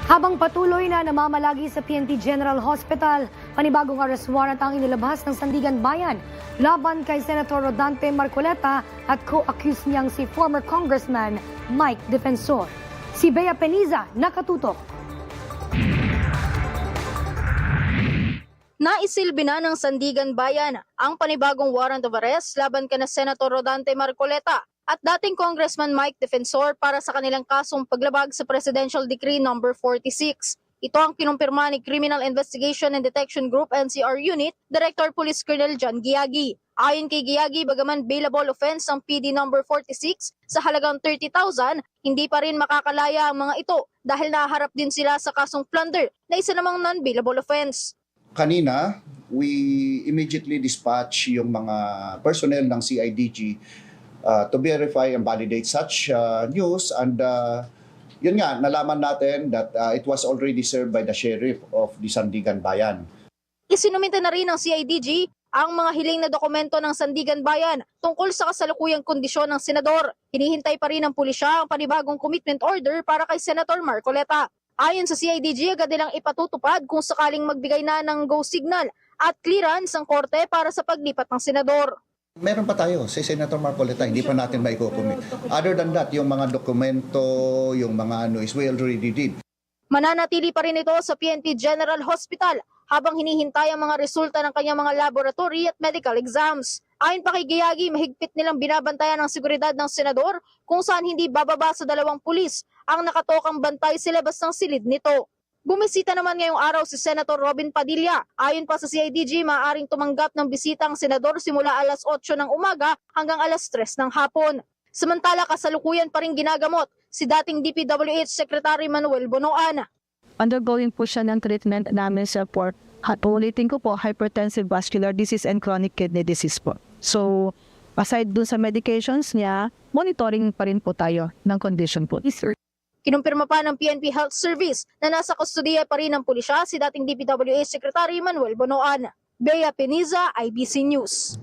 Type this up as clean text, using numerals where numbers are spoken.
Habang patuloy na namamalagi sa PNP General Hospital, panibagong arrest warrant ang inilabas ng Sandigan Bayan laban kay Senator Rodante Marcoleta at co-accused niyang si former Congressman Mike Defensor. Si Bea Peniza nakatutok. Naisilbi na ng Sandigan Bayan ang panibagong warrant of arrest laban kina Senator Rodante Marcoleta at dating Congressman Mike Defensor para sa kanilang kasong paglabag sa Presidential Decree No. 46. Ito ang kinumpirma ni Criminal Investigation and Detection Group NCR Unit, Director Police Colonel John Giagi. Ayon kay Giagi, bagaman bailable offense ang PD No. 46 sa halagang 30,000, hindi pa rin makakalaya ang mga ito dahil naharap din sila sa kasong plunder na isa namang non-bailable offense. Kanina, we immediately dispatch yung mga personnel ng CIDG to verify and validate such news, and yun nga, nalaman natin that it was already served by the Sheriff of the Sandigan Bayan. Isinumita na rin ng CIDG ang mga hiling na dokumento ng Sandigan Bayan tungkol sa kasalukuyang kondisyon ng senador. Hinihintay pa rin ng pulisya ang panibagong commitment order para kay Senator Marcoleta. Ayon sa CIDG, agad nilang ipatutupad kung sakaling magbigay na ng go signal at clearance ang korte para sa paglipat ng senador. Meron pa tayo si Senator Marcoleta, hindi pa natin maikocommit. Other than that, yung mga dokumento, yung mga is we already did. Mananatili pa rin ito sa PNP General Hospital habang hinihintay ang mga resulta ng kanyang mga laboratory at medical exams. Ayon pa kay Giagi, mahigpit nilang binabantayan ang seguridad ng senador kung saan hindi bababa sa 2 pulis ang nakatokang bantay sa labas ng silid nito. Bumisita naman ngayong araw si Senator Robin Padilla. Ayon pa sa CIDG, maaaring tumanggap ng bisita ang senador simula alas 8 ng umaga hanggang alas 3 ng hapon. Samantala, kasalukuyan pa rin ginagamot si dating DPWH Secretary Manuel Bonoan. Undergoing po siya ng treatment namin sa ulitin ko po, hypertensive vascular disease and chronic kidney disease po. So, aside dun sa medications niya, monitoring pa rin po tayo ng condition po. Kinumpirma pa ng PNP Health Service na nasa kustudiya pa rin ng pulisya si dating DPWH Secretary Manuel Bonoan. Bea Peniza, IBC News.